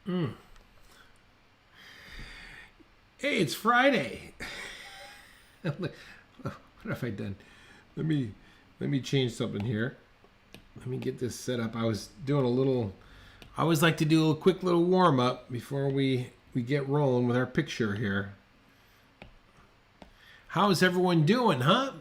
Mm. Hey, it's Friday. What have I done? Let me change something here. Let me get this set up. I was doing a little. I always like to do a quick little warm up before we get rolling with our picture here. How is everyone doing, huh?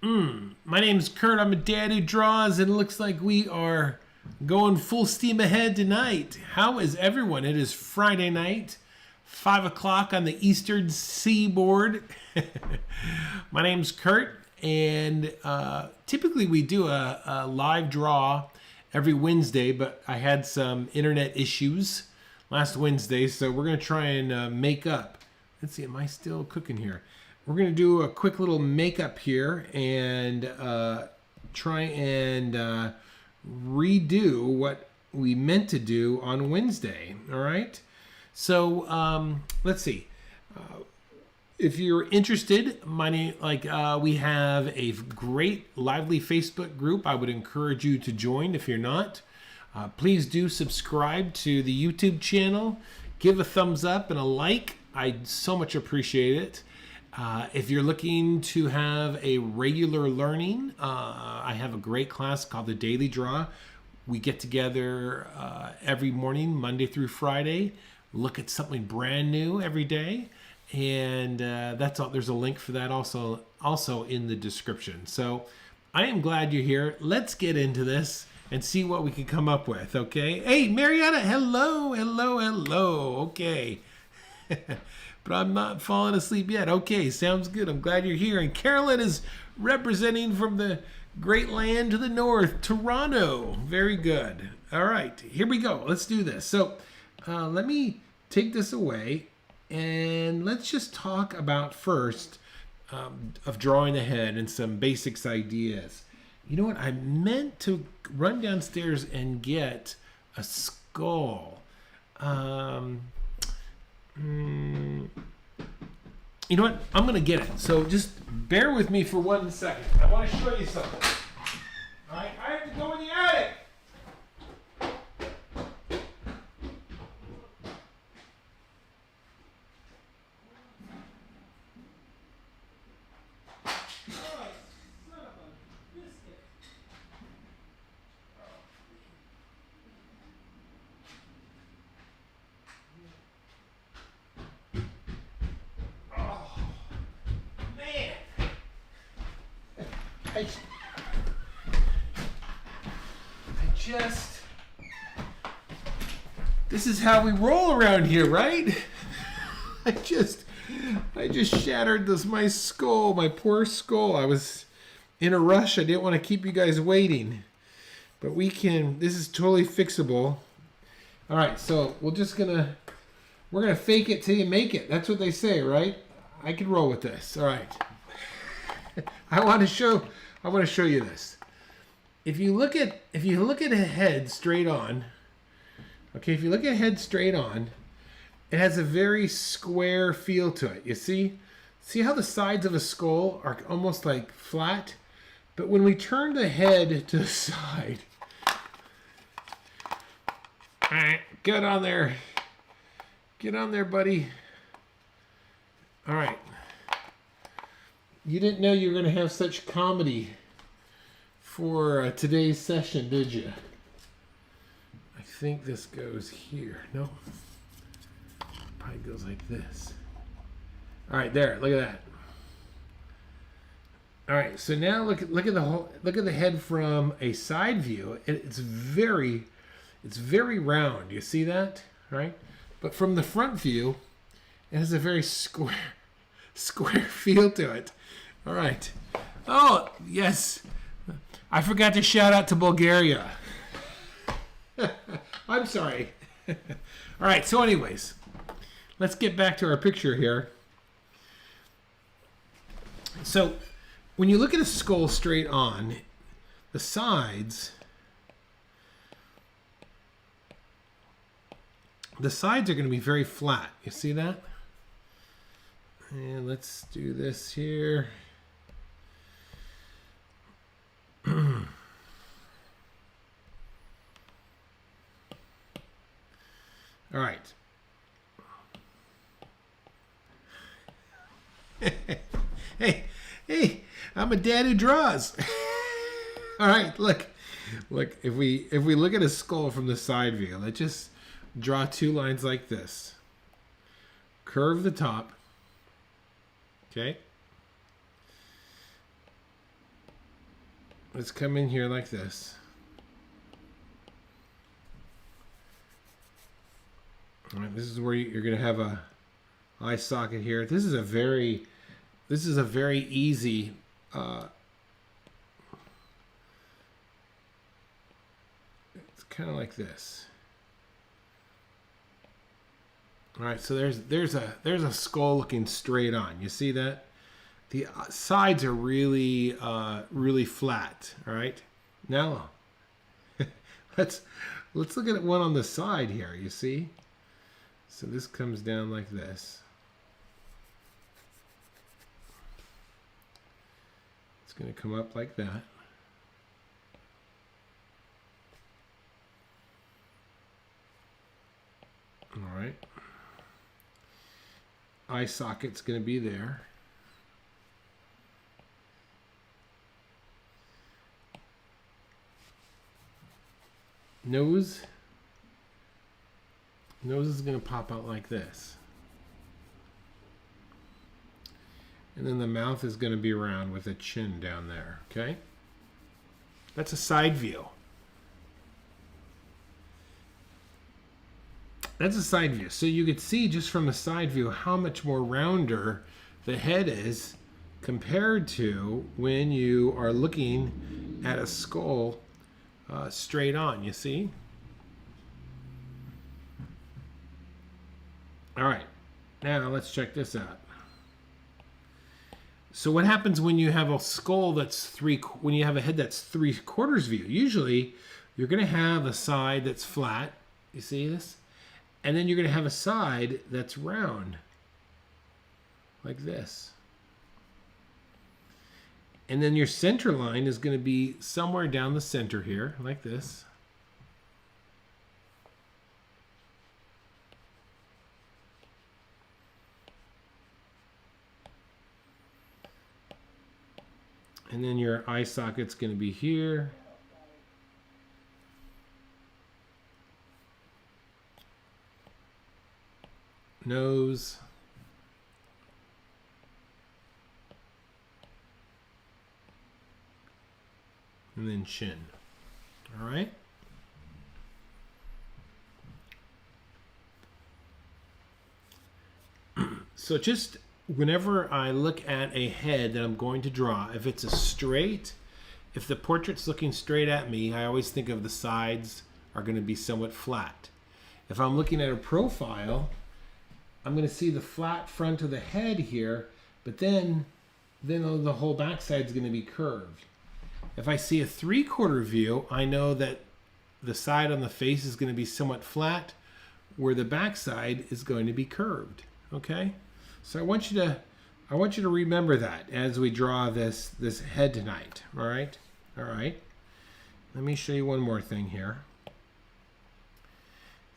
My name's Kurt. I'm a dad who draws, and it looks like we are going full steam ahead tonight. How is everyone? It is Friday night, 5 o'clock on the Eastern Seaboard. My name's Kurt, and typically we do a live draw every Wednesday, but I had some internet issues last Wednesday, so we're going to try and make up. Let's see, am I still cooking here? We're going to do a quick little makeup here and try and redo what we meant to do on Wednesday. All right. So let's see. If you're interested, we have a great, lively Facebook group. I would encourage you to join if you're not. Please do subscribe to the YouTube channel. Give a thumbs up and a like. I'd so much appreciate it. If you're looking to have a regular learning, I have a great class called the Daily Draw. We get together every morning, Monday through Friday, look at something brand new every day. And that's all. There's a link for that also in the description. So I am glad you're here. Let's get into this and see what we can come up with, okay? Hey, Mariana, hello. Okay. But I'm not falling asleep yet. Okay, sounds good. I'm glad you're here. And Carolyn is representing from the great land to the north, Toronto. Very good. All right, here we go. Let's do this. So let me take this away, and let's just talk about first of drawing the head and some basics ideas. You know what? I meant to run downstairs and get a skull. You know what? I'm going to get it. So just bear with me for 1 second. I want to show you something. All right, I have to go in the attic. This is how we roll around here, right? I just shattered my skull, my poor skull. I was in a rush. I didn't want to keep you guys waiting. But this is totally fixable. All right, so we're gonna fake it till you make it. That's what they say, right? I can roll with this. All right. I want to show you this. If you look at a head straight on, okay, if you look at a head straight on, it has a very square feel to it. You see how the sides of a skull are almost like flat? But when we turn the head to the side, all right, get on there, buddy. All right. You didn't know you were going to have such comedy for today's session, did you? I think this goes here. No, probably goes like this. All right, there. Look at that. All right, so now look at the head from a side view. It's very round. You see that, right? But from the front view, it has a very square feel to it. All right. Oh, yes. I forgot to shout out to Bulgaria. I'm sorry. All right, so anyways, let's get back to our picture here. So when you look at a skull straight on, the sides are going to be very flat. You see that? And let's do this here. All right. hey, I'm a dad who draws. All right, look. If we look at a skull from the side view, let's just draw two lines like this. Curve the top. Okay. Let's come in here like this. All right, this is where you're going to have a eye socket here. This is a very easy it's kind of like this. All right, so there's a skull looking straight on. You see that? The sides are really really flat. All right. Now let's look at one on the side here. You see? So this comes down like this. It's going to come up like that. All right. Eye socket's going to be there. Nose is going to pop out like this. And then the mouth is going to be round with a chin down there, okay? That's a side view. That's a side view. So you could see just from the side view how much more rounder the head is compared to when you are looking at a skull straight on, you see? All right, now let's check this out. So what happens when you have a skull that's when you have a head that's 3/4 view? Usually you're going to have a side that's flat, you see this? And then you're going to have a side that's round, like this. And then your center line is going to be somewhere down the center here, like this. And then your eye socket's going to be here. Nose. And then chin. All right. So just whenever I look at a head that I'm going to draw, if it's a straight, if the portrait's looking straight at me, I always think of the sides are going to be somewhat flat. If I'm looking at a profile, I'm going to see the flat front of the head here, but then the whole backside is going to be curved. If I see a 3/4 view, I know that the side on the face is going to be somewhat flat, where the backside is going to be curved. Okay, so I want you to remember that as we draw this head tonight. All right, all right. Let me show you one more thing here.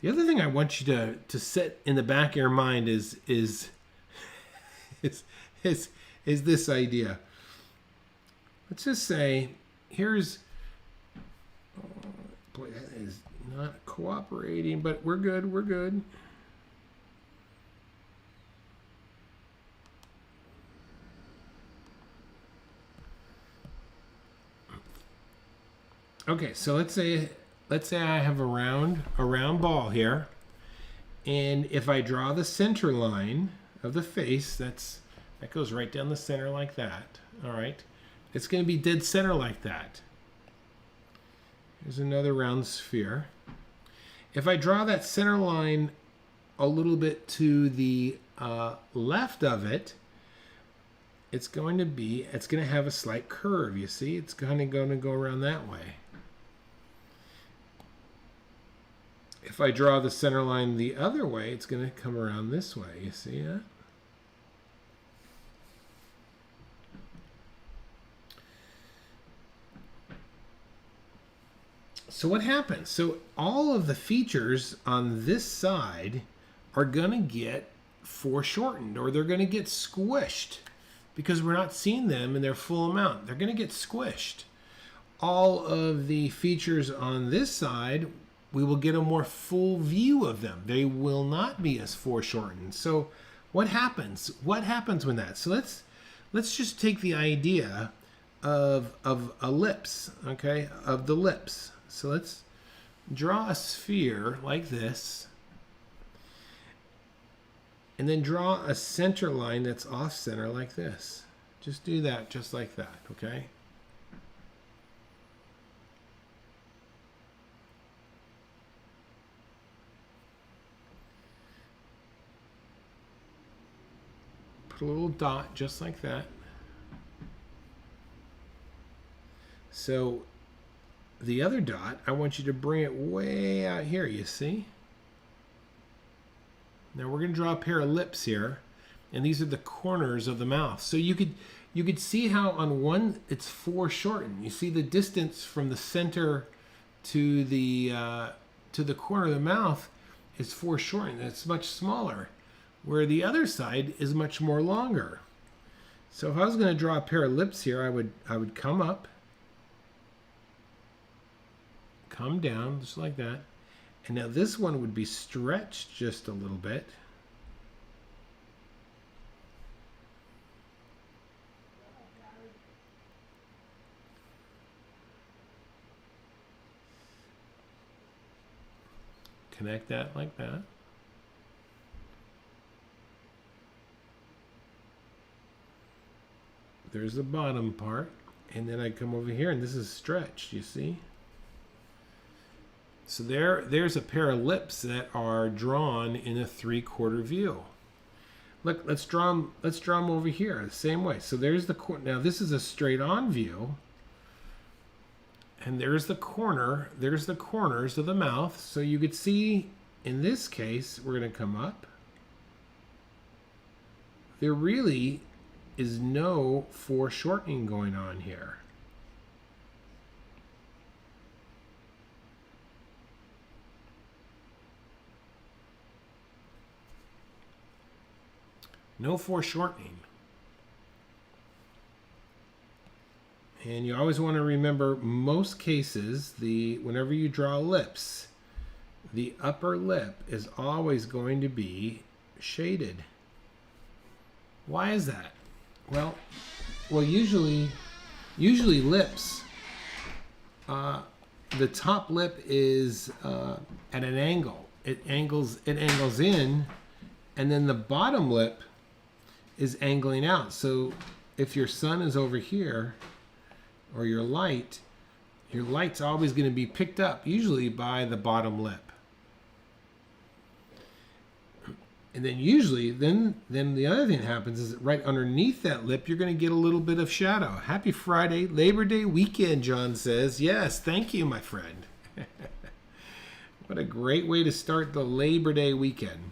The other thing I want you to set in the back of your mind is this idea. Let's just say, here's, boy, that is not cooperating, but we're good, we're good. Okay, so let's say I have a round ball here, and if I draw the center line of the face, that goes right down the center like that. All right, it's going to be dead center like that. Here's another round sphere. If I draw that center line a little bit to the left of it, it's going to have a slight curve. You see, it's kind of going to go around that way. If I draw the center line the other way, it's going to come around this way. You see that? So what happens? So all of the features on this side are going to get foreshortened, or they're going to get squished because we're not seeing them in their full amount. They're going to get squished. All of the features on this side, we will get a more full view of them. They will not be as foreshortened. So what happens? What happens when that? So let's just take the idea of a lips, okay, of the lips. So let's draw a sphere like this, and then draw a center line that's off center like this. Just do that just like that, okay? Put a little dot just like that. So the other dot, I want you to bring it way out here, you see? Now we're going to draw a pair of lips here, and these are the corners of the mouth. So you could see how on one it's foreshortened. You see the distance from the center to the corner of the mouth is foreshortened. It's much smaller, where the other side is much more longer. So if I was going to draw a pair of lips here, I would come up, come down just like that. And now this one would be stretched just a little bit. Connect that like that. There's the bottom part. And then I come over here and this is stretched, you see? So there's a pair of lips that are drawn in a 3/4 view. Look, let's draw them over here the same way. So there's the now this is a straight on view, and there's the corner. There's the corners of the mouth. So you could see in this case we're going to come up. There really is no foreshortening going on here. No foreshortening. And you always want to remember, most cases, whenever you draw lips, the upper lip is always going to be shaded. Why is that? Well, usually lips, the top lip is at an angle. It angles in, and then the bottom lip is angling out. So if your sun is over here, or your light's always going to be picked up, usually by the bottom lip. And then usually, then the other thing that happens is that right underneath that lip, you're going to get a little bit of shadow. Happy Friday, Labor Day weekend, John says. Yes, thank you, my friend. What a great way to start the Labor Day weekend.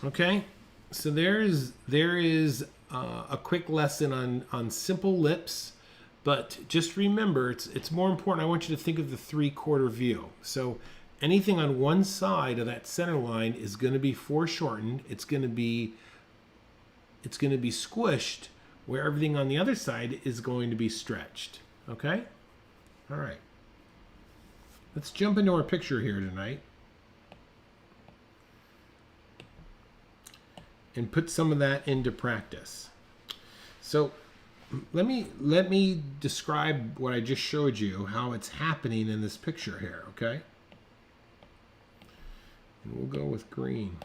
Okay, so there is a quick lesson on simple lips, but just remember, it's more important. I want you to think of the 3/4 view. So anything on one side of that center line is going to be foreshortened. It's going to be squished, where everything on the other side is going to be stretched. Okay, all right. Let's jump into our picture here tonight and put some of that into practice. So let me describe what I just showed you, how it's happening in this picture here, okay? And we'll go with green.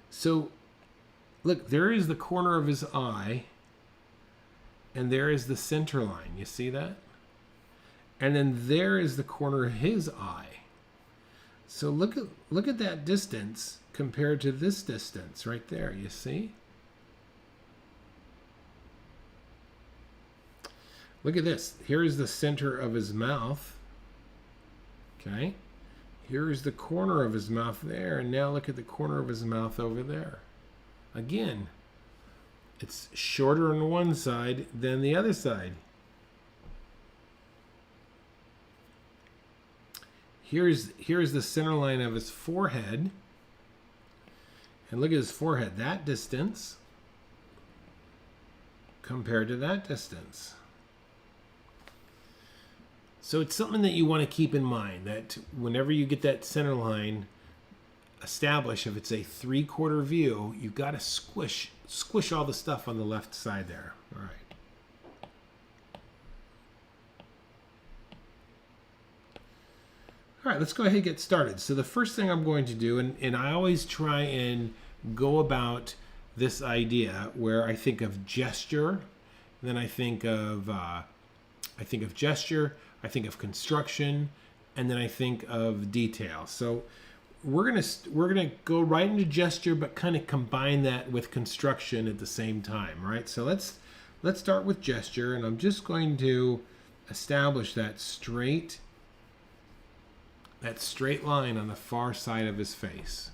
So look, there is the corner of his eye, and there is the center line. You see that? And then there is the corner of his eye. So look at that distance compared to this distance right there, you see? Look at this. Here is the center of his mouth. Okay? Here is the corner of his mouth there, and now look at the corner of his mouth over there. Again, it's shorter on one side than the other side. here's the center line of his forehead. And look at his forehead, that distance compared to that distance. So it's something that you want to keep in mind, that whenever you get that center line established, if it's a 3/4 view, you've got to squish all the stuff on the left side there. All right. All right, let's go ahead and get started. So the first thing I'm going to do, and I always try and go about this idea where I think of gesture, then I think of gesture, I think of construction, and then I think of detail. So we're gonna go right into gesture, but kind of combine that with construction at the same time, right? So let's start with gesture, and I'm just going to establish that straight line on the far side of his face.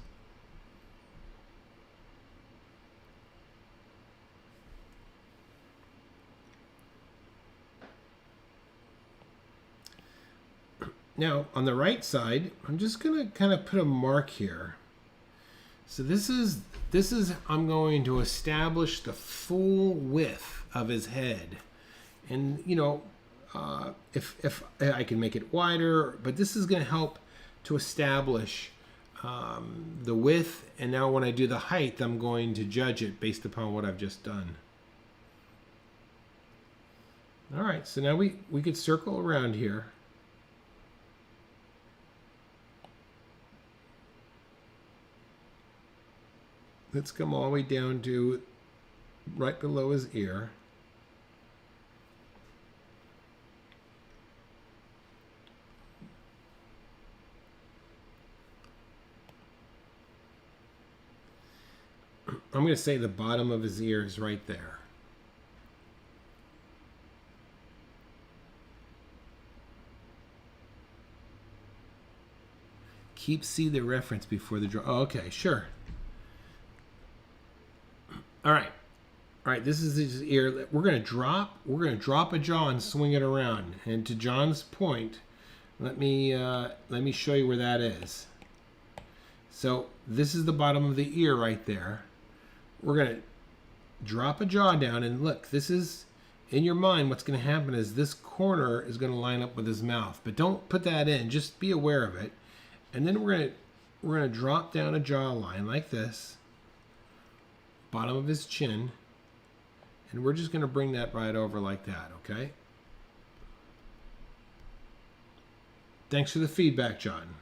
Now, on the right side, I'm just going to kind of put a mark here. So this is I'm going to establish the full width of his head. And, you know, if I can make it wider, but this is going to help to establish the width. And now when I do the height, I'm going to judge it based upon what I've just done. All right, so now we could circle around here. Let's come all the way down to right below his ear. I'm going to say the bottom of his ear is right there. See the reference before the draw. Oh, okay, sure. All right. This is his ear. We're gonna drop a jaw and swing it around. And to John's point, let me show you where that is. So this is the bottom of the ear right there. We're gonna drop a jaw down, and look. This is in your mind. What's gonna happen is this corner is gonna line up with his mouth, but don't put that in. Just be aware of it. And then we're gonna drop down a jawline like this. Bottom of his chin, and we're just going to bring that right over like that, okay? Thanks for the feedback, John.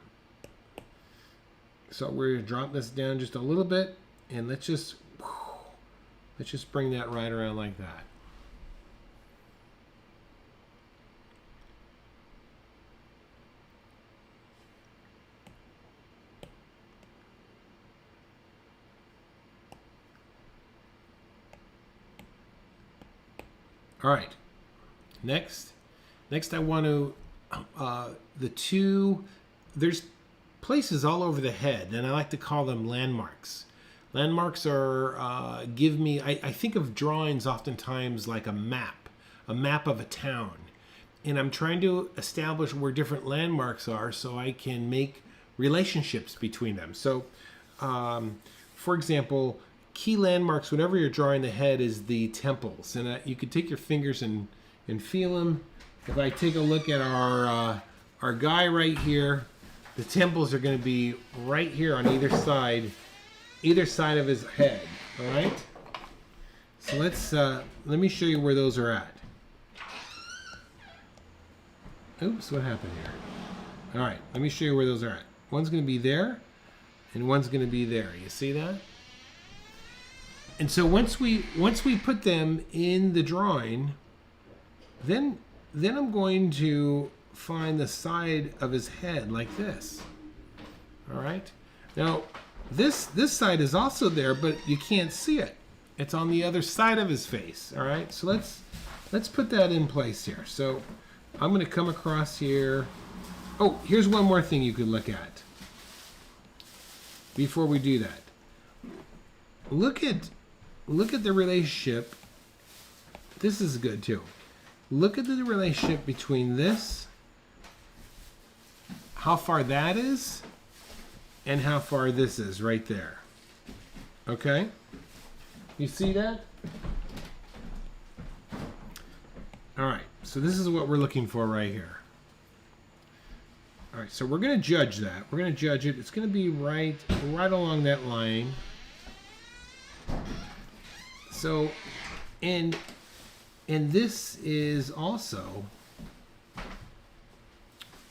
So we're going to drop this down just a little bit, and let's just bring that right around like that. All right, next I want to, there's places all over the head, and I like to call them landmarks. Landmarks are, I think of drawings oftentimes like a map of a town. And I'm trying to establish where different landmarks are so I can make relationships between them. So, for example, key landmarks whenever you're drawing the head is the temples, and you could take your fingers and feel them. If I take a look at our guy right here, the temples are going to be right here on either side of his head. All right. So let me show you where those are at. Oops, what happened here? All right, let me show you where those are at. One's going to be there, and one's going to be there. You see that? And so once we put them in the drawing, then I'm going to find the side of his head like this. All right. Now this side is also there, but you can't see it. It's on the other side of his face. All right. So let's put that in place here. So I'm going to come across here. Oh, here's one more thing you could look at before we do that. Look at the relationship. This is good too. Look at the relationship between this how far that is and how far this is right there. Okay? You see that? All right, so this is what we're looking for right here. All right, so we're going to judge that. We're going to judge it. It's going to be right along that line. So, and this is also,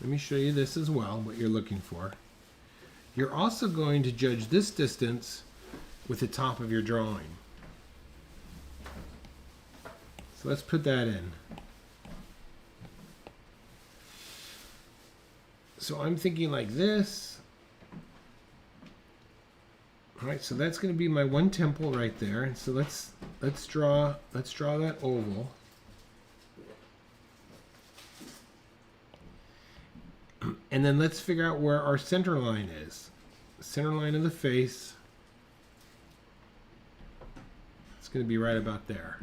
let me show you this as well, what you're looking for. You're also going to judge this distance with the top of your drawing. So let's put that in. So I'm thinking like this. All right, so that's going to be my one temple right there. And so let's draw that oval. And then let's figure out where our center line is. Center line of the face. It's going to be right about there.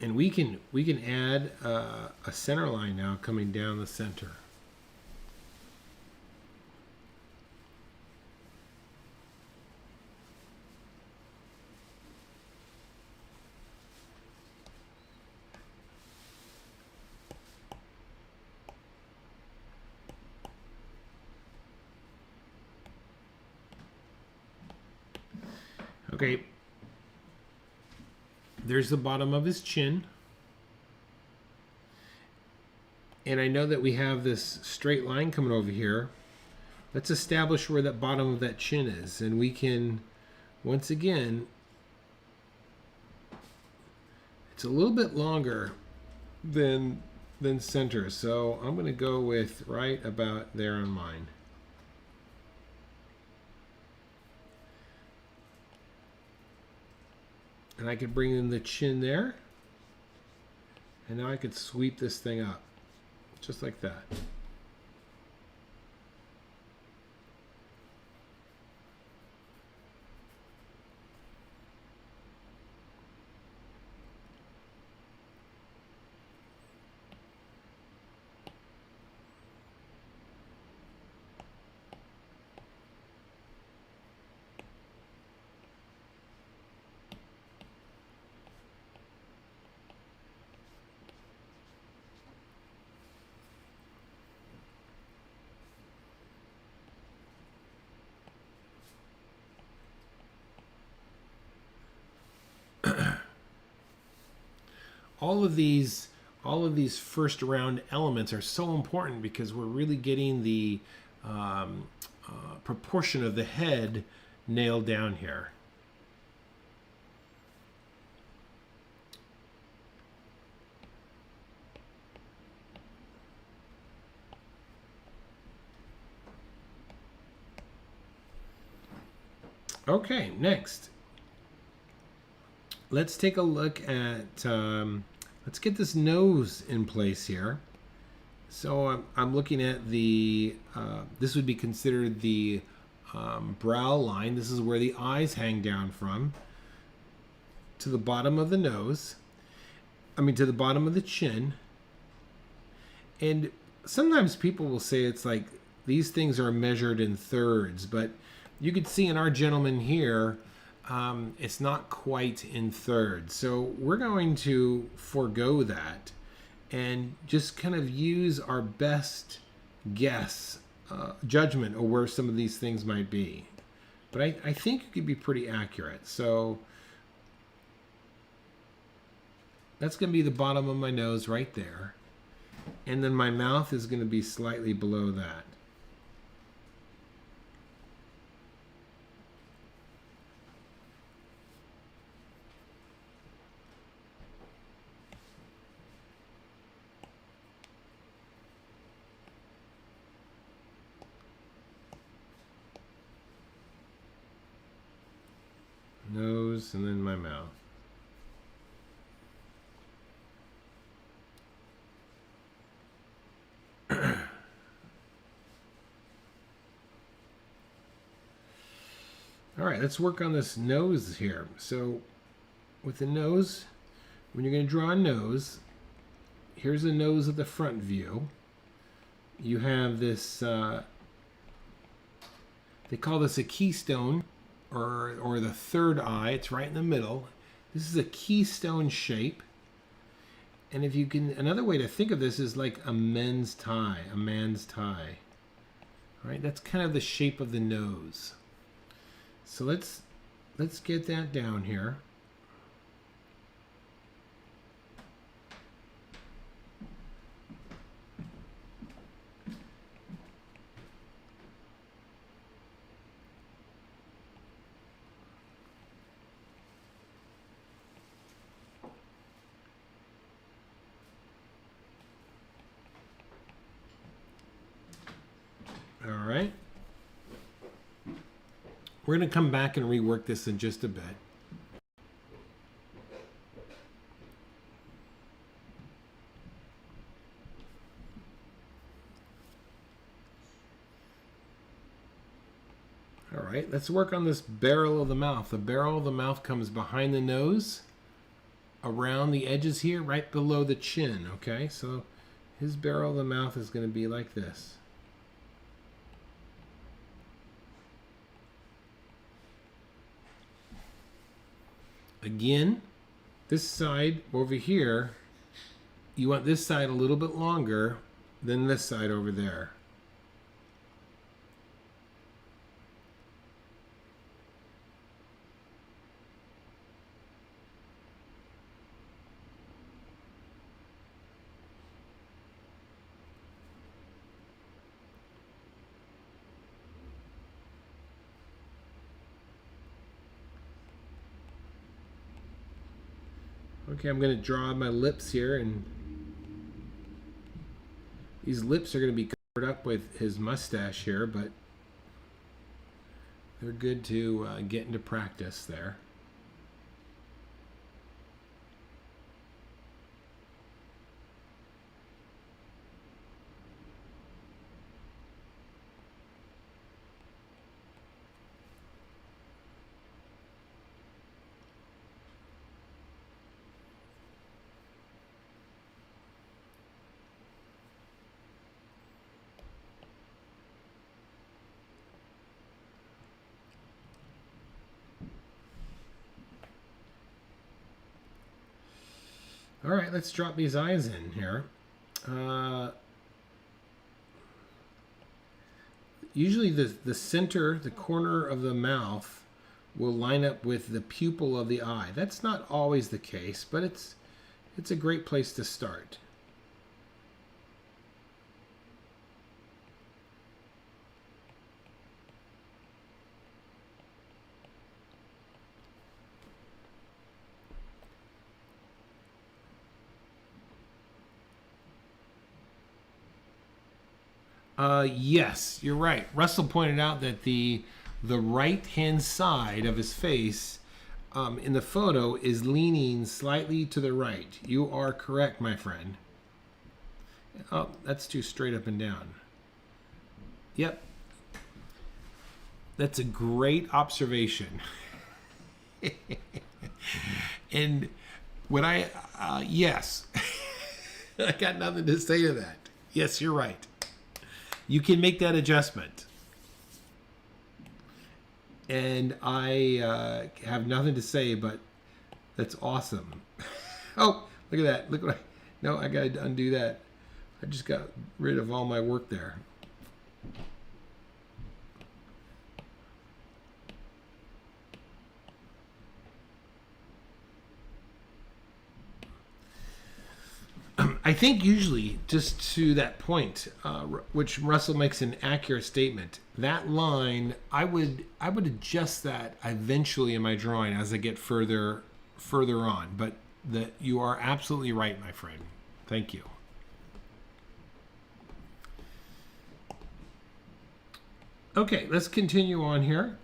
And we can add a center line now coming down the center. Okay. There's the bottom of his chin. And I know that we have this straight line coming over here. Let's establish where that bottom of that chin is. And we can, once again, it's a little bit longer than center. So I'm going to go with right about there on mine. And I could bring in the chin there. And now I could sweep this thing up. Just like that. All of these first round elements are so important because we're really getting the proportion of the head nailed down here. Okay, next. Let's take a look at, let's get this nose in place here. So I'm looking at the, this would be considered the brow line. This is where the eyes hang down from to the bottom of the nose. I mean, to the bottom of the chin. And sometimes people will say it's like these things are measured in thirds, but you could see in our gentleman here, it's not quite in thirds. So we're going to forego that and just kind of use our best guess, judgment of where some of these things might be. But I think it could be pretty accurate. So that's going to be the bottom of my nose right there. And then my mouth is going to be slightly below that. Nose and then my mouth. All right, let's work on this nose here. So with the nose, when you're going to draw a nose, here's the nose of the front view. You have this, they call this a keystone, or the third eye. It's right in the middle. This is a keystone shape. And if you can, another way to think of this is like a man's tie. All right, that's kind of the shape of the nose. So let's get that down here. All right. We're going to come back and rework this in just a bit. All right, let's work on this barrel of the mouth. The barrel of the mouth comes behind the nose, around the edges here, right below the chin, okay? So his barrel of the mouth is going to be like this. Again, this side over here, you want this side a little bit longer than this side over there. Okay, I'm going to draw my lips here, and these lips are going to be covered up with his mustache here, but they're good to get into practice there. All right, let's drop these eyes in here. Usually the center, the corner of the mouth will line up with the pupil of the eye. That's not always the case, but it's a great place to start. Yes, you're right. Russell pointed out that the right-hand side of his face in the photo is leaning slightly to the right. You are correct, my friend. Oh, that's too straight up and down. Yep. That's a great observation. And when yes, I got nothing to say to that. Yes, you're right. You can make that adjustment. And I have nothing to say, but that's awesome. Oh, look at that. Look what no, I got to undo that. I just got rid of all my work there. I think usually, just to that point, which Russell makes an accurate statement, that line, I would adjust that eventually in my drawing as I get further on. But you are absolutely right, my friend. Thank you. Okay, let's continue on here.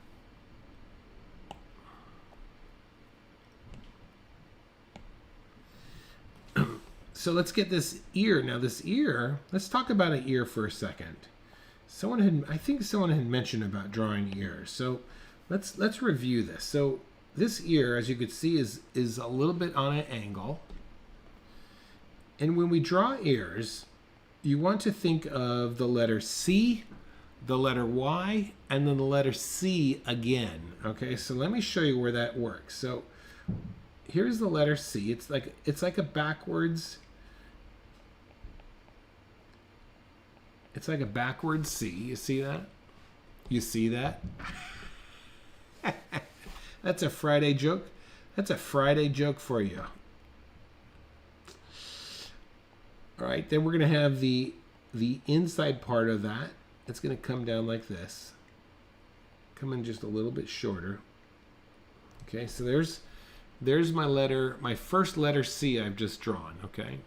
So let's get this ear. Now this ear, let's talk about an ear for a second. I think someone had mentioned about drawing ears. So let's review this. So this ear, as you can see, is a little bit on an angle. And when we draw ears, you want to think of the letter C, the letter Y, and then the letter C again. Okay, so let me show you where that works. So here's the letter C. It's like a backwards. It's like a backwards C. You see that? You see that? That's a Friday joke. That's a Friday joke for you. All right, then we're going to have the inside part of that. It's going to come down like this. Come in just a little bit shorter. Okay, so there's my letter, my first letter C I've just drawn, okay?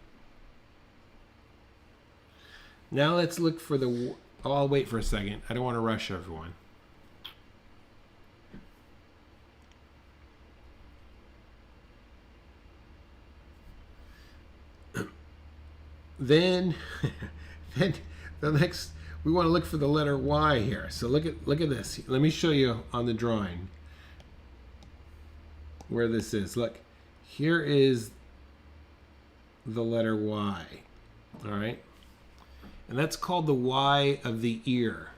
Now let's look for the, oh, I'll wait for a second. I don't want to rush everyone. Then the next, we want to look for the letter Y here. So look at this. Let me show you on the drawing where this is. Look, here is the letter Y. All right, and that's called the Y of the ear.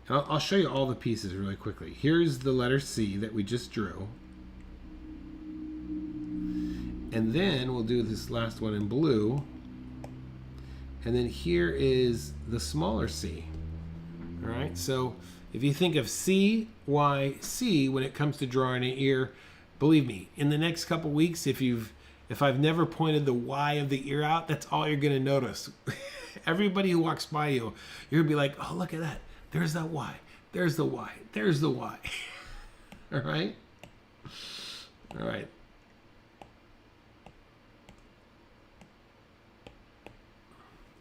I'll show you all the pieces really quickly. Here's the letter C that we just drew. And then we'll do this last one in blue. And then here is the smaller C. All right, so if you think of C, Y, C when it comes to drawing an ear, believe me, in the next couple weeks, if I've never pointed the Y of the ear out, that's all you're gonna notice. Everybody who walks by you, you're gonna be like, oh, look at that. There's that Y. There's the Y. There's the Y. All right? All right.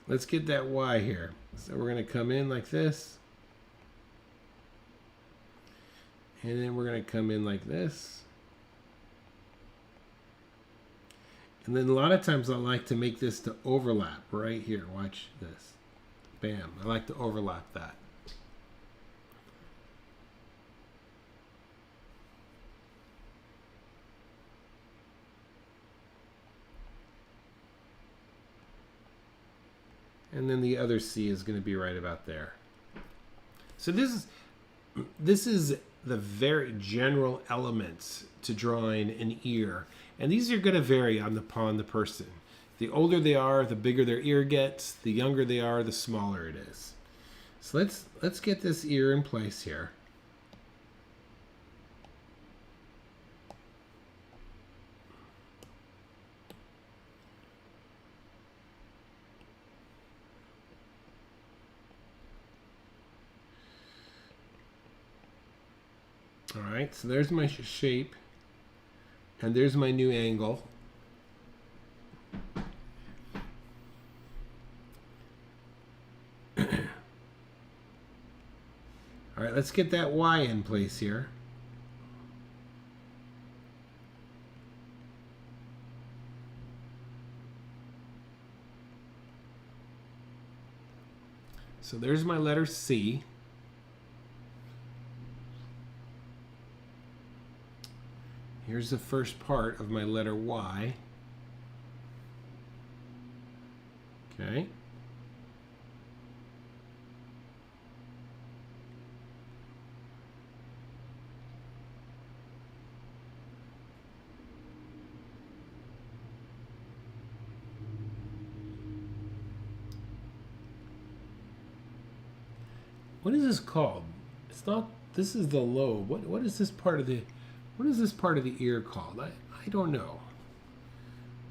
Let's get that Y here. So we're going to come in like this. And then we're going to come in like this. And then a lot of times I like to make this to overlap right here. Watch this. Bam. I like to overlap that. And then the other C is going to be right about there. So this is the very general elements to drawing an ear. And these are going to vary upon the person. The older they are, the bigger their ear gets. The younger they are, the smaller it is. So let's get this ear in place here. All right, so there's my shape, and there's my new angle. All right, let's get that Y in place here. So there's my letter C. Here's the first part of my letter Y. Okay. What is this called? It's not, this is the lobe. What is this part of the, what is this part of the ear called? I don't know.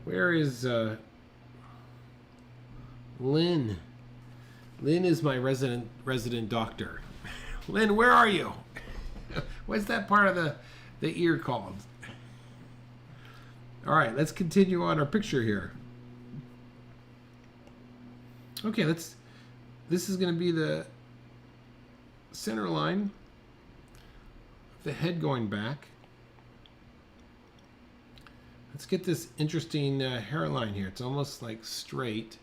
Where is Lynn? Lynn is my resident doctor. Lynn, where are you? What's that part of the ear called? All right, let's continue on our picture here. Okay, this is going to be the center line, the head going back. Let's get this interesting hairline here. It's almost like straight.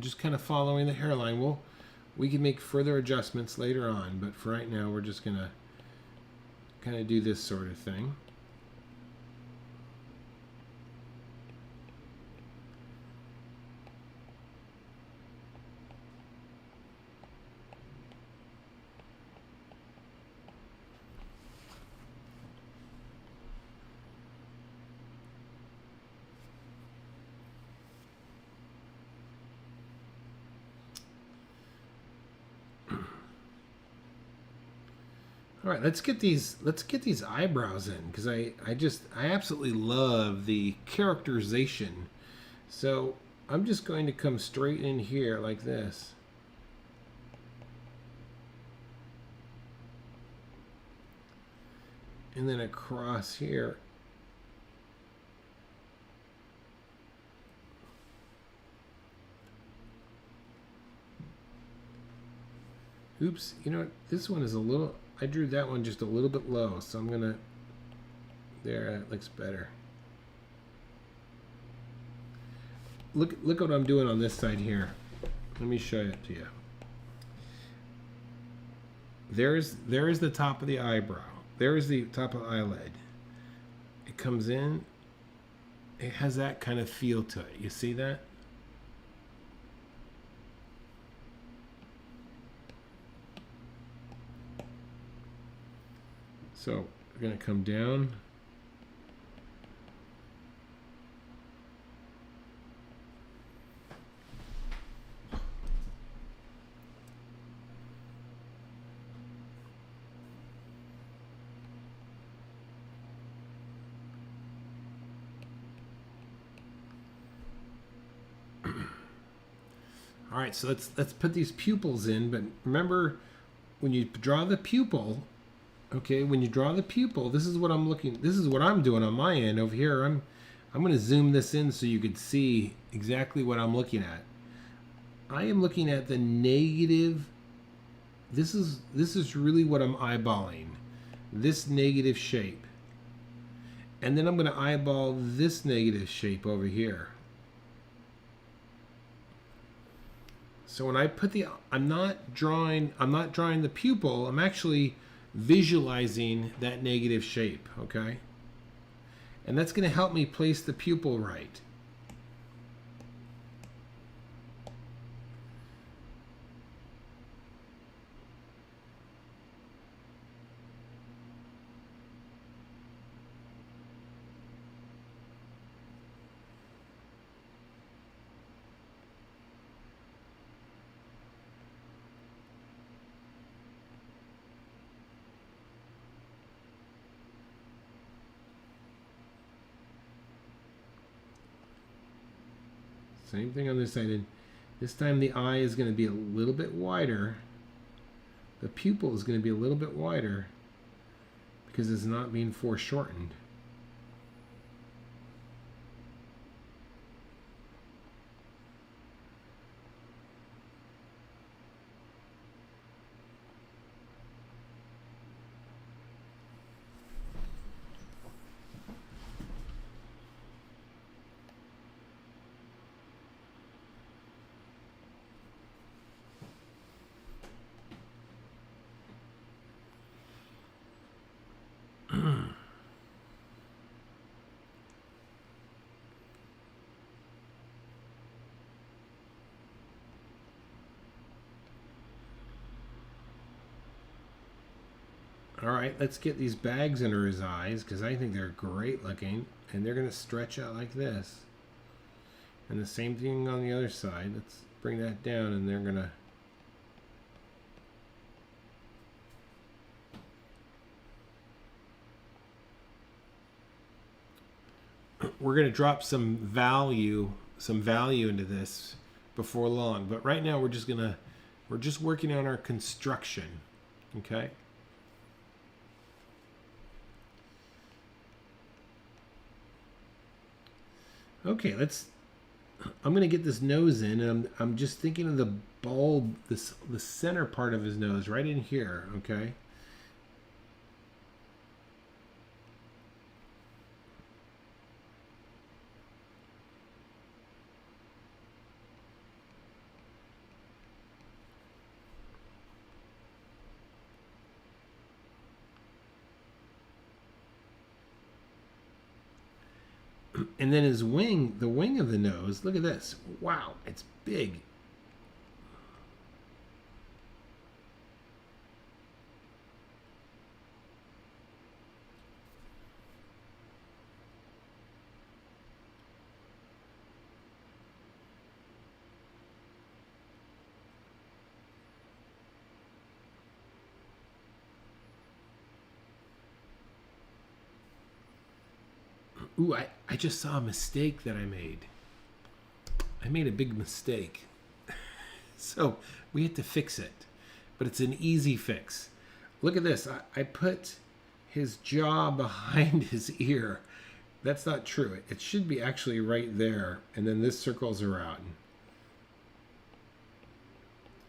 I'm just kind of following the hairline. We can make further adjustments later on, but for right now, we're just gonna kind of do this sort of thing. All right, let's get these eyebrows in, because I absolutely love the characterization. So I'm just going to come straight in here like this. And then across here. Oops, you know what? This one is a little, I drew that one just a little bit low, so I'm gonna, there, that looks better. Look what I'm doing on this side here. Let me show it to you. There's the top of the eyebrow. There's the top of the eyelid. It comes in, it has that kind of feel to it. You see that? So we're going to come down. All right, so let's put these pupils in, but remember when you draw the pupil, okay, when you draw the pupil, this is what I'm doing on my end over here. I'm going to zoom this in so you could see exactly what I'm looking at. I am looking at the negative. This is really what I'm eyeballing. This negative shape. And then I'm going to eyeball this negative shape over here. So when I put I'm not drawing the pupil, I'm actually visualizing that negative shape, okay? And that's going to help me place the pupil right. Same thing on this side. And this time the eye is going to be a little bit wider. The pupil is going to be a little bit wider because it's not being foreshortened. All right, let's get these bags under his eyes because I think they're great looking, and they're going to stretch out like this. And the same thing on the other side. Let's bring that down, and they're going to we're going to drop some value into this before long. But right now we're just working on our construction. Okay? Okay, I'm going to get this nose in, and I'm just thinking of the bulb, the center part of his nose right in here, okay? And then his wing, the wing of the nose, look at this. Wow, it's big. Ooh, I just saw a mistake that I made. I made a big mistake. So we had to fix it. But it's an easy fix. Look at this. I put his jaw behind his ear. That's not true. It should be actually right there. And then this circles around.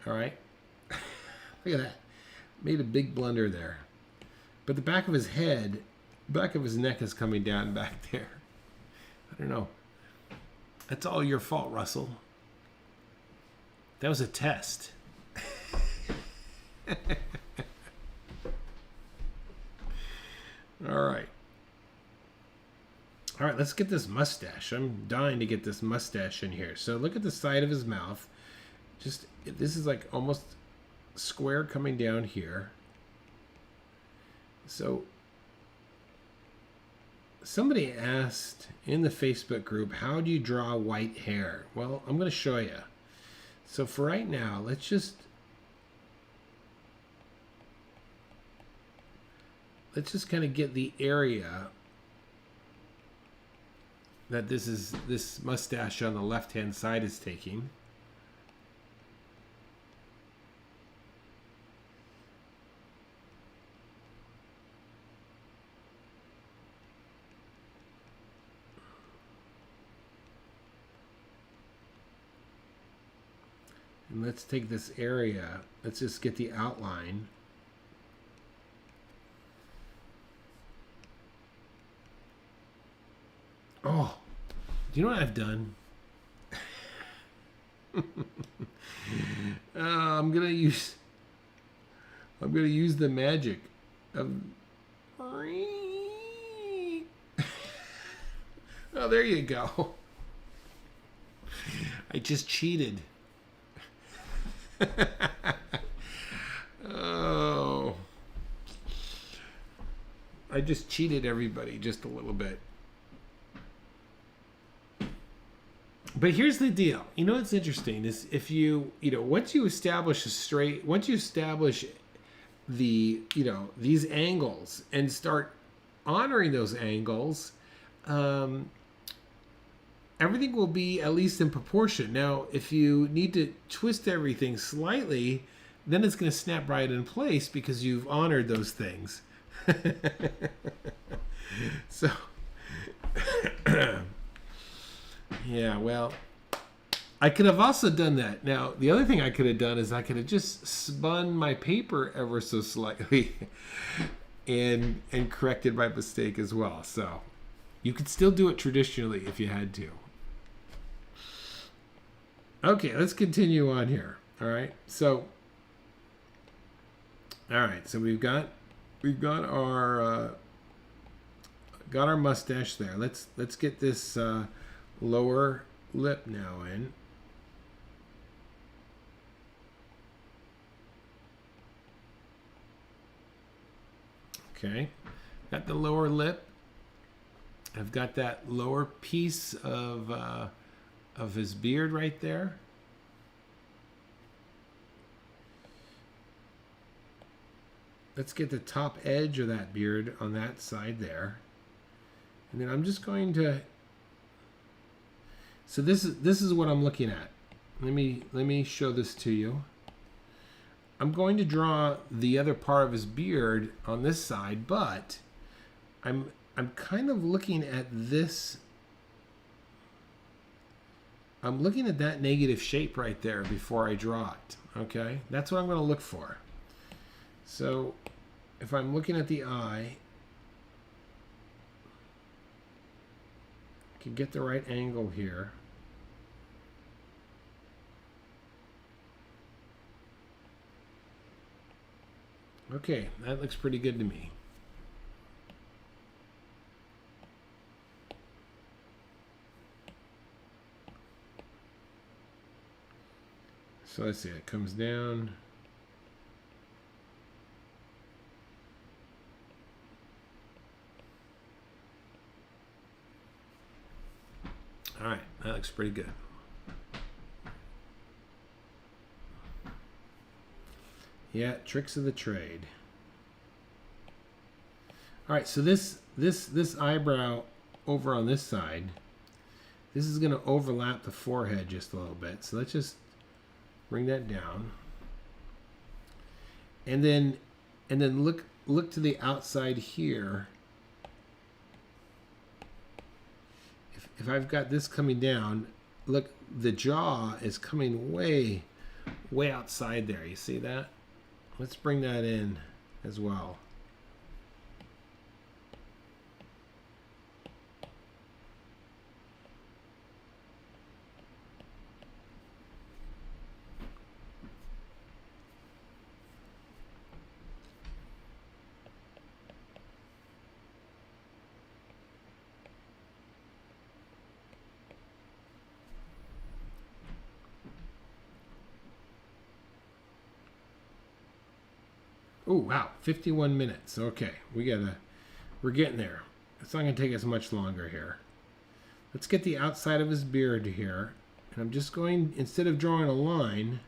All right. Look at that. Made a big blunder there. But the back of his head, back of his neck is coming down back there. I don't know. That's all your fault, Russell. That was a test. All right. All right, let's get this mustache. I'm dying to get this mustache in here. So look at the side of his mouth. Just, this is like almost square coming down here. So somebody asked in the Facebook group, how do you draw white hair? Well, I'm going to show you. So for right now, let's just kind of get the area that this mustache on the left-hand side is taking. And let's take this area, let's just get the outline. Oh, do you know what I've done? I'm gonna use the magic of oh, there you go. I just cheated. Oh, I just cheated everybody just a little bit. But here's the deal. You know what's interesting is if once you establish the, these angles and start honoring those angles, everything will be at least in proportion. Now, if you need to twist everything slightly, then it's going to snap right in place because you've honored those things. So, yeah, well, I could have also done that. Now, the other thing I could have done is I could have just spun my paper ever so slightly and corrected my mistake as well. So you could still do it traditionally if you had to. Okay, let's continue on here. All right. So we've got our mustache there. Let's get this lower lip now in. Okay, got the lower lip. I've got that lower piece of his beard right there. Let's get the top edge of that beard on that side there. And then I'm just going to, so this is what I'm looking at. Let me show this to you. I'm going to draw the other part of his beard on this side, but I'm kind of looking at this. I'm looking at that negative shape right there before I draw it. Okay, that's what I'm going to look for. So if I'm looking at the eye, I can get the right angle here. Okay, that looks pretty good to me. So let's see, it comes down. All right, that looks pretty good. Yeah, tricks of the trade. All right, so this eyebrow over on this side, this is going to overlap the forehead just a little bit. So let's just bring that down, and then look to the outside here. If I've got this coming down, look, the jaw is coming way outside there. You see that? Let's bring that in as well. Oh, wow, 51 minutes. Okay, we're getting there. It's not going to take us much longer here. Let's get the outside of his beard here. And I'm just going, instead of drawing a line,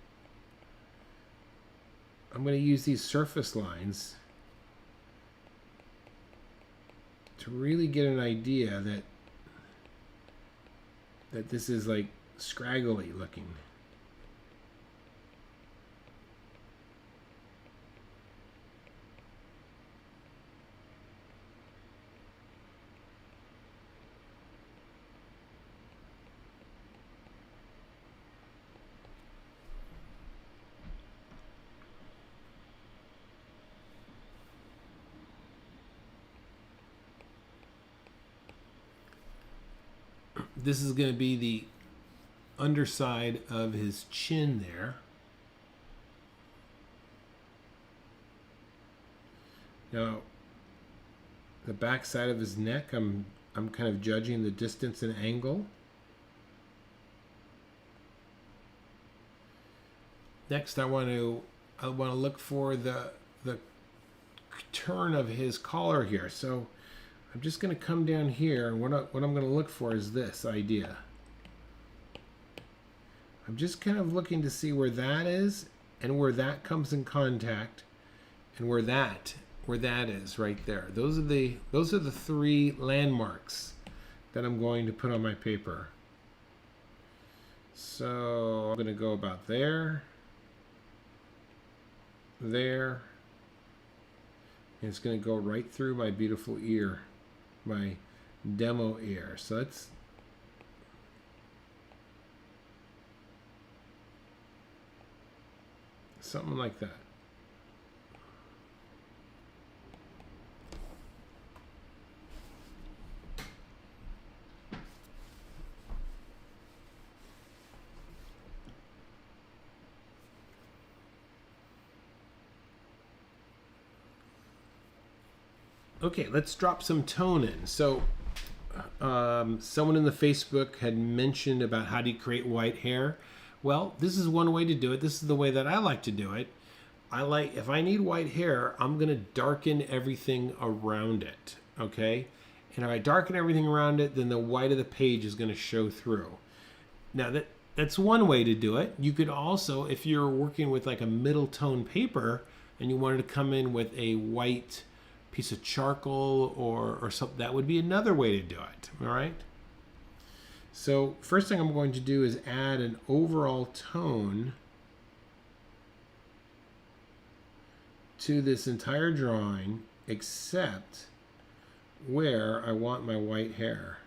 I'm going to use these surface lines to really get an idea that this is like scraggly looking. This is going to be the underside of his chin there. Now, the back side of his neck, I'm kind of judging the distance and angle. Next, I want to look for the turn of his collar here. So I'm just going to come down here, and what I'm going to look for is this idea. I'm just kind of looking to see where that is and where that comes in contact, and where that is right there. Those are the three landmarks that I'm going to put on my paper. So I'm going to go about there, there, and it's going to go right through my beautiful ear, my demo ear. So that's something like that. Okay, let's drop some tone in. So someone in the Facebook had mentioned about how do you create white hair. Well, this is one way to do it. This is the way that I like to do it. If I need white hair, I'm going to darken everything around it, okay? And if I darken everything around it, then the white of the page is going to show through. Now, that's one way to do it. You could also, if you're working with like a middle tone paper and you wanted to come in with a white piece of charcoal or something, that would be another way to do it, all right? So first thing I'm going to do is add an overall tone to this entire drawing, except where I want my white hair.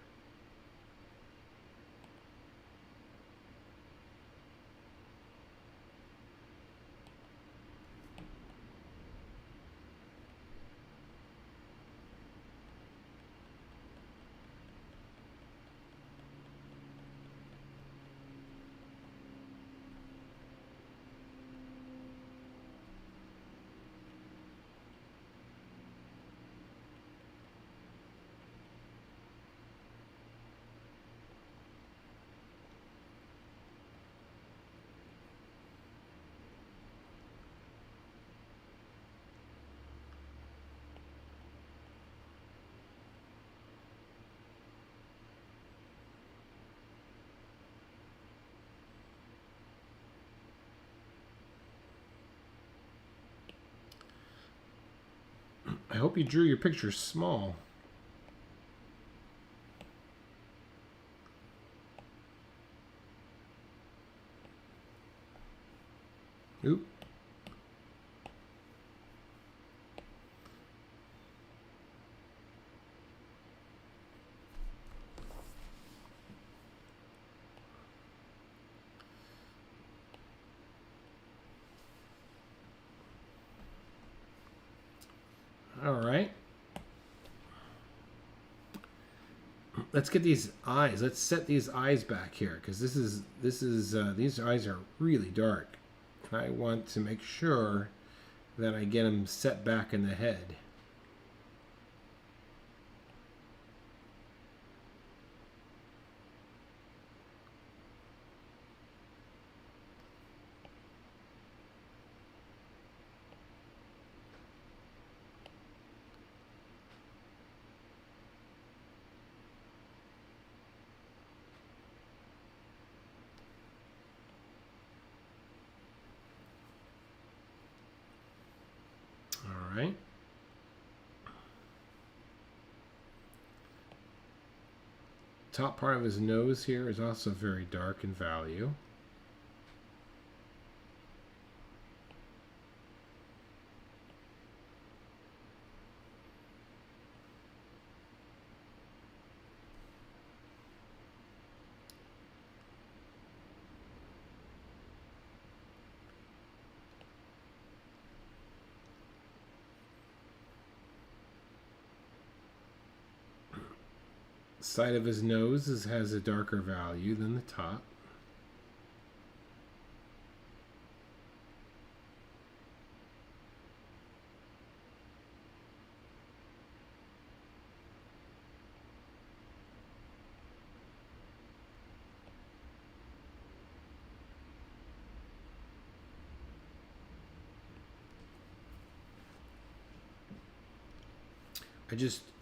I hope you drew your picture small. Oop. All right. Let's get these eyes. Let's set these eyes back here because these eyes are really dark. I want to make sure that I get them set back in the head. All right. Top part of his nose here is also very dark in value. Side of his nose has a darker value than the top.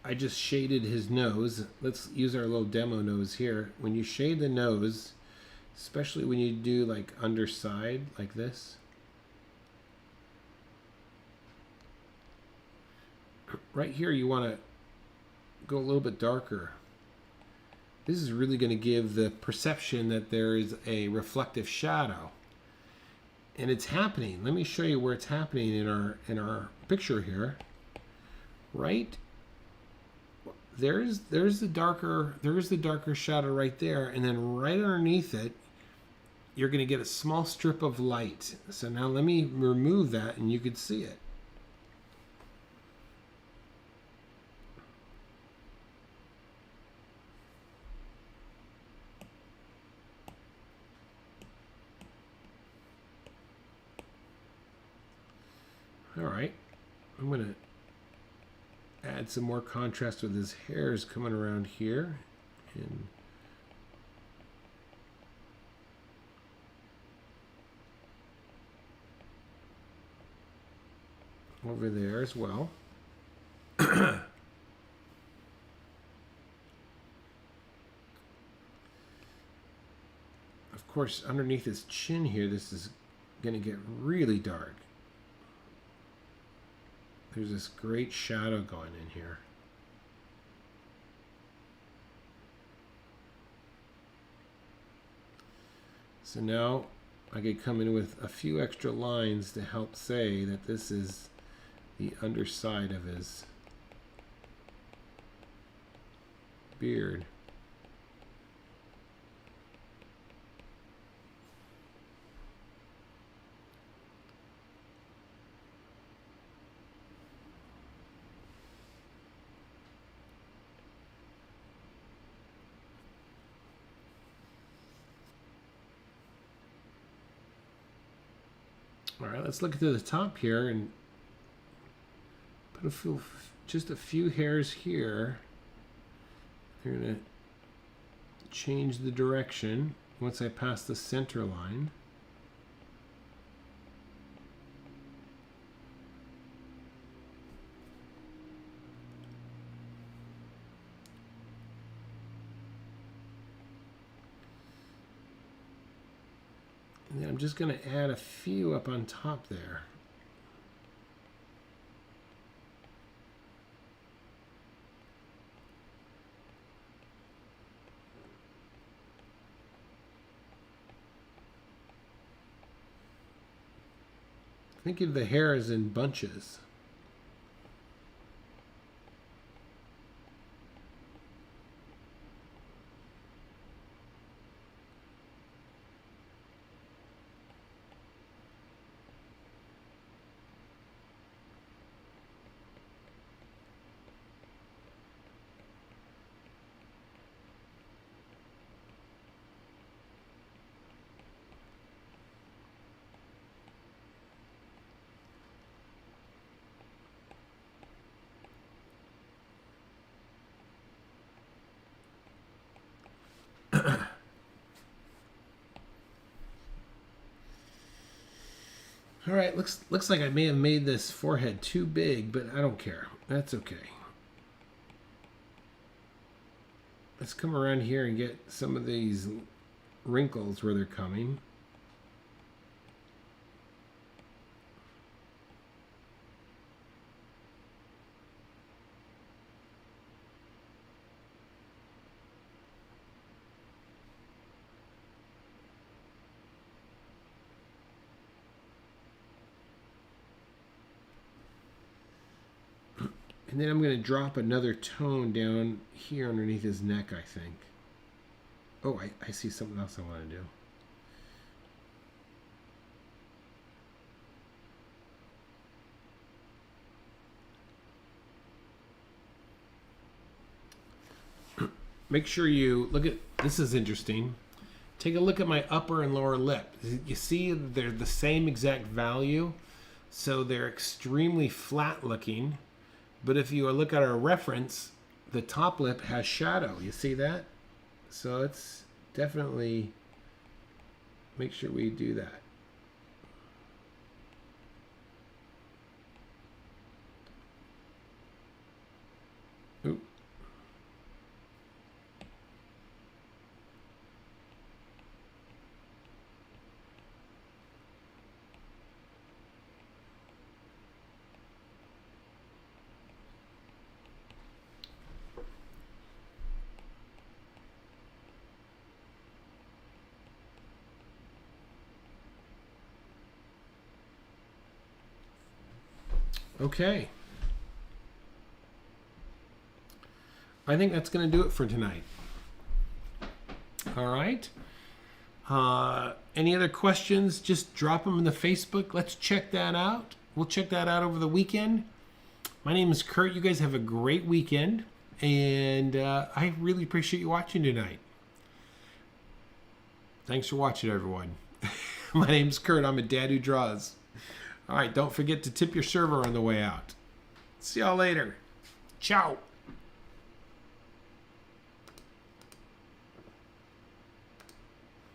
I just shaded his nose. Let's use our little demo nose here. When you shade the nose, especially when you do like underside like this, right here you want to go a little bit darker. This is really going to give the perception that there is a reflective shadow. And it's happening. Let me show you where it's happening in our picture here. Right? There's the darker shadow right there, and then right underneath it you're going to get a small strip of light. So now let me remove that and you can see it. All right, I'm going to add some more contrast with his hairs coming around here and over there as well. Of course, underneath his chin here, this is going to get really dark. There's this great shadow going in here. So now I could come in with a few extra lines to help say that this is the underside of his beard. All right, let's look at the top here and put just a few hairs here. They're going to change the direction once I pass the center line. And then I'm just going to add a few up on top there. Think of the hair as in bunches. All right, looks like I may have made this forehead too big, but I don't care. That's okay. Let's come around here and get some of these wrinkles where they're coming. And then I'm going to drop another tone down here underneath his neck, I think. Oh, I see something else I want to do. Make sure you look at, this is interesting. Take a look at my upper and lower lip. You see they're the same exact value, so they're extremely flat looking. But if you look at our reference, the top lip has shadow. You see that? So it's definitely, make sure we do that. Oop. Okay. I think that's going to do it for tonight. All right. Any other questions? Just drop them in the Facebook. Let's check that out. We'll check that out over the weekend. My name is Kurt. You guys have a great weekend. And I really appreciate you watching tonight. Thanks for watching, everyone. My name's Kurt. I'm a dad who draws. All right, don't forget to tip your server on the way out. See y'all later. Ciao.